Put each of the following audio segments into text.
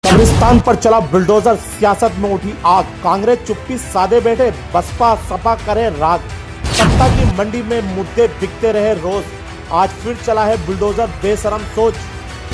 कब्रिस्तान पर चला बुलडोजर, सियासत में उठी आग। कांग्रेस चुप्पी साधे बैठे, बसपा सपा करे राग। सत्ता की मंडी में मुद्दे बिकते रहे रोज। आज फिर चला है बुलडोजर बेशरम सोच।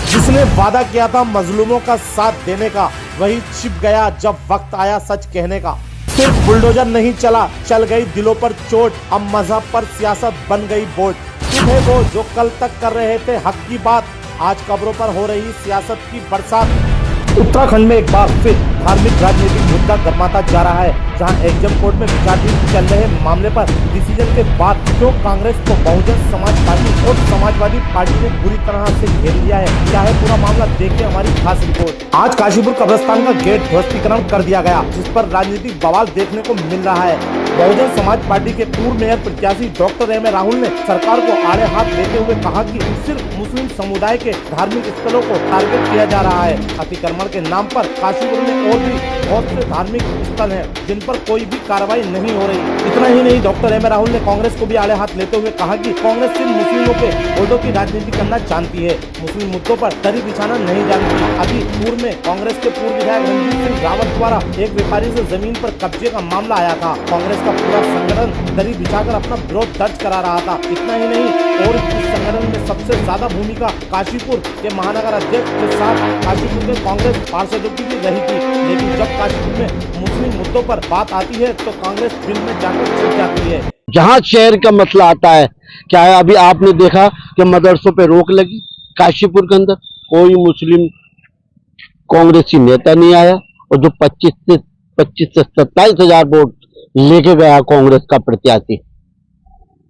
जिसने वादा किया था मजलूमों का साथ देने का, वही छिप गया जब वक्त आया सच कहने का। सिर्फ बुलडोजर नहीं चला, चल गई दिलों पर चोट। अब मजहब पर सियासत बन गई वोट। चुप है वो जो कल तक कर रहे थे हक की बात, आज कब्रों पर हो रही सियासत की बरसात। उत्तराखंड में एक बार फिर धार्मिक राजनीतिक मुद्दा गर्माता जा रहा है, जहां एग्जाम कोर्ट में विचाराधीन चल रहे मामले पर डिसीजन के बाद क्यों कांग्रेस को बहुजन समाज पार्टी और समाजवादी पार्टी ने बुरी तरह से घेर लिया है। क्या है पूरा मामला, देखिए हमारी खास रिपोर्ट। आज काशीपुर कब्रिस्तान का गेट ध्वस्तीकरण कर दिया गया, जिस पर राजनीतिक बवाल देखने को मिल रहा है। बहुजन समाज पार्टी के पूर्व मेयर प्रत्याशी डॉक्टर एम ए राहुल ने सरकार को आड़े हाथ लेते हुए कहा कि सिर्फ मुस्लिम समुदाय के धार्मिक स्थलों को टारगेट किया जा रहा है। अतिक्रमण के नाम पर काशीपुर में और भी बहुत से धार्मिक स्थल हैं, जिन पर कोई भी कार्रवाई नहीं हो रही। इतना ही नहीं, डॉक्टर एम ए राहुल ने कांग्रेस को भी आड़े हाथ लेते हुए कहा कि कांग्रेस सिर्फ मुस्लिमों के वोटों की राजनीति करना जानती है, मुस्लिम मुद्दों पर दरी बिछाना नहीं जानती। अभी पूर्व में कांग्रेस के पूर्व विधायक रणजीत सिंह रावत द्वारा एक व्यापारी से जमीन पर कब्जे का मामला आया था। कांग्रेस का पूरा संगठन दरी बिछाकर अपना विरोध दर्ज करा रहा था। इतना ही नहीं, और इस संगठन में सबसे ज्यादा भूमिका काशीपुर के महानगर अध्यक्ष के साथ काशीपुर के कांग्रेस पार्षदों की भी रही थी। लेकिन जब काशीपुर में मुस्लिम मुद्दों पर बात आती है तो कांग्रेस बिल में जाकर छुप जाती है। जहाँ शहर का मसला आता है, क्या है अभी आपने देखा कि मदरसों पे रोक लगी। काशीपुर के अंदर कोई मुस्लिम कांग्रेसी नेता नहीं आया, और जो 25 से 27 हजार वोट लेके गया कांग्रेस का प्रत्याशी,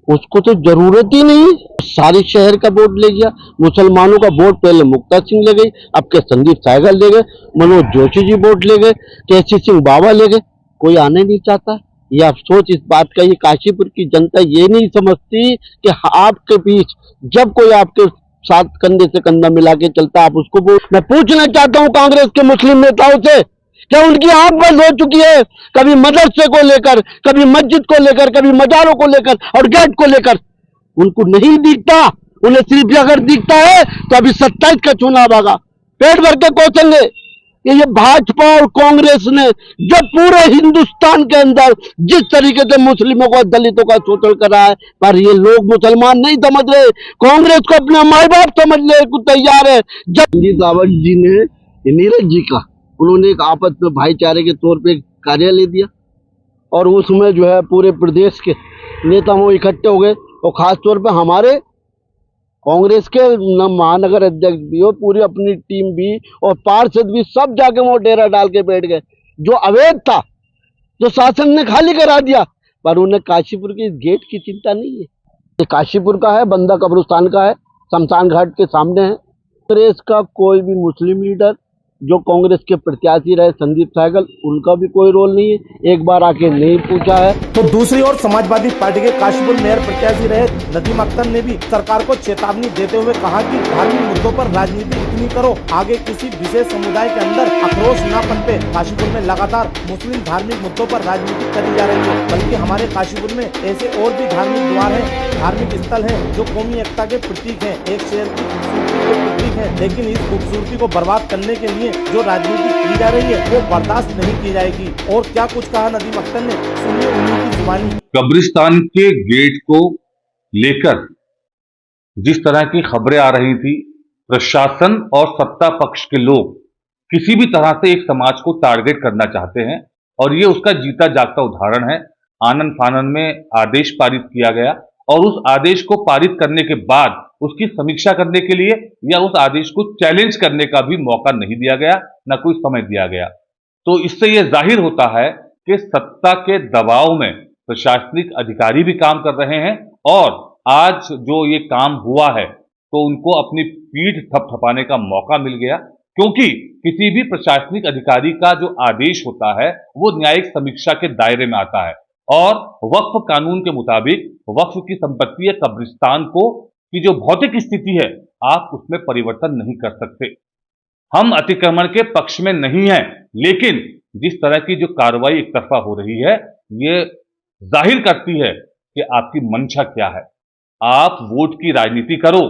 उसको तो जरूरत ही नहीं। सारे शहर का वोट ले गया। मुसलमानों का वोट पहले मुक्ता सिंह ले गई, अब के संदीप सहगल ले गए, मनोज जोशी जी वोट ले गए, केसी सिंह बाबा ले गए। कोई आने नहीं चाहता। ये अफसोस इस बात का, ये काशीपुर की जनता ये नहीं समझती कि आपके बीच जब कोई आपके साथ कंधे से कंधा मिला के चलता, आप उसको वोट। मैं पूछना चाहता हूँ कांग्रेस के मुस्लिम नेताओं से, क्या उनकी आंख बंद हो चुकी है? कभी मदरसे को लेकर, कभी मस्जिद को लेकर, कभी मजारों को लेकर और गेट को लेकर उनको नहीं दिखता। उन्हें सिर्फ अगर दिखता है तो अभी 27 का चुनाव आगा, पेट भर के कोसेंगे। ये भाजपा और कांग्रेस ने जो पूरे हिंदुस्तान के अंदर जिस तरीके से मुस्लिमों को, दलितों का शोषण करा है, पर ये लोग मुसलमान नहीं समझ रहे, कांग्रेस को अपना माई बाप समझने को तैयार है। जब रावत जी ने, नीरज जी का, उन्होंने एक आपस में भाईचारे के तौर पे कार्यालय दिया, और उसमें जो है पूरे प्रदेश के नेता वो इकट्ठे हो गए, और खास तौर पे हमारे कांग्रेस के महानगर अध्यक्ष भी और पूरी अपनी टीम भी और पार्षद भी सब जाके वो डेरा डाल के बैठ गए। जो अवैध था, जो शासन ने खाली करा दिया, पर उन्हें काशीपुर के गेट की चिंता नहीं है। ये काशीपुर का है, बंदा कब्रिस्तान का है, शमशान घाट के सामने है। कांग्रेस का कोई भी मुस्लिम लीडर जो कांग्रेस के प्रत्याशी रहे, संदीप सहगल, उनका भी कोई रोल नहीं है, एक बार आके नहीं पूछा है। तो दूसरी ओर समाजवादी पार्टी के काशीपुर मेयर प्रत्याशी रहे नदीम अख्तर ने भी सरकार को चेतावनी देते हुए कहा कि धार्मिक मुद्दों पर राजनीति इतनी करो, आगे किसी विशेष समुदाय के अंदर आक्रोश न पनपे। काशीपुर में लगातार मुस्लिम धार्मिक मुद्दों पर राजनीति करी जा रही है, बल्कि हमारे काशीपुर में ऐसे और भी धार्मिक द्वार हैं, धार्मिक स्थल हैं, जो कौमी एकता के प्रतीक हैं, एक शहर की खूबसूरती के प्रतीक हैं। लेकिन इस खूबसूरती को बर्बाद करने के लिए जो राजनीति की जा रही है वो बर्दाश्त नहीं की जाएगी। और क्या कुछ कहा नदीम अख्तर ने, सुनिए उन्हीं की जुबानी। कब्रिस्तान के गेट को लेकर जिस तरह की खबरें आ रही थी, प्रशासन और सत्ता पक्ष के लोग किसी भी तरह से एक समाज को टारगेट करना चाहते हैं, और ये उसका जीता जागता उदाहरण है। आनन फानन में आदेश पारित किया गया, और उस आदेश को पारित करने के बाद उसकी समीक्षा करने के लिए या उस आदेश को चैलेंज करने का भी मौका नहीं दिया गया, न कोई समय दिया गया। तो इससे यह जाहिर होता है कि सत्ता के दबाव में प्रशासनिक अधिकारी भी काम कर रहे हैं, और आज जो ये काम हुआ है तो उनको अपनी पीठ थपथपाने का मौका मिल गया, क्योंकि किसी भी प्रशासनिक अधिकारी का जो आदेश होता है वो न्यायिक समीक्षा के दायरे में आता है, और वक्फ कानून के मुताबिक वक्फ की संपत्ति या कब्रिस्तान को की जो भौतिक स्थिति है, आप उसमें परिवर्तन नहीं कर सकते। हम अतिक्रमण के पक्ष में नहीं हैं, लेकिन जिस तरह की जो कार्रवाई एक तरफा हो रही है, ये जाहिर करती है कि आपकी मंशा क्या है। आप वोट की राजनीति करो,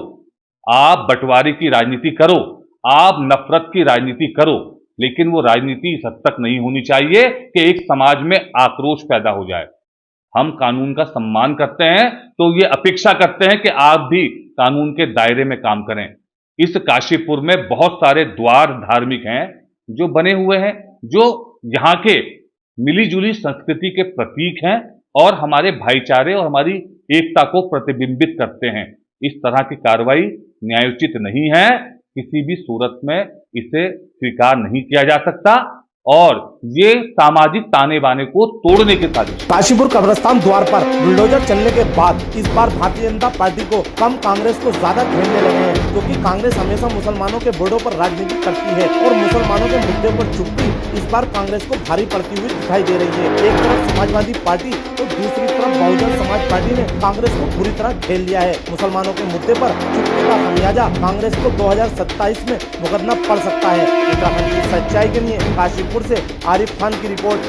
आप बंटवारे की राजनीति करो, आप नफरत की राजनीति करो, लेकिन वो राजनीति इस हद तक नहीं होनी चाहिए कि एक समाज में आक्रोश पैदा हो जाए। हम कानून का सम्मान करते हैं तो ये अपेक्षा करते हैं कि आप भी कानून के दायरे में काम करें। इस काशीपुर में बहुत सारे द्वार धार्मिक हैं जो बने हुए हैं, जो यहाँ के मिली-जुली संस्कृति के प्रतीक हैं और हमारे भाईचारे और हमारी एकता को प्रतिबिंबित करते हैं। इस तरह की कार्रवाई न्यायोचित नहीं है, किसी भी सूरत में इसे स्वीकार नहीं किया जा सकता और ये सामाजिक ताने बाने को तोड़ने की साजिश। काशीपुर कब्रिस्तान द्वार पर बुलडोजर चलने के बाद इस बार भारतीय जनता पार्टी को कम, कांग्रेस को ज्यादा घेरने लगे हैं, क्योंकि कांग्रेस हमेशा मुसलमानों के बोर्डों पर राजनीति करती है और मुसलमानों के मुद्दे पर चुप्पी इस बार कांग्रेस को भारी पड़ती हुई दिखाई दे रही है। एक तरफ समाजवादी पार्टी तो दूसरी तरफ बहुजन समाज पार्टी ने कांग्रेस को बुरी तरह घेर लिया है। मुसलमानों के मुद्दे पर चुप्पी का खमियाजा कांग्रेस को 2027 में भुगतना पड़ सकता है। उत्तराखंड की सच्चाई के लिए काशीपुर से आरिफ खान की रिपोर्ट।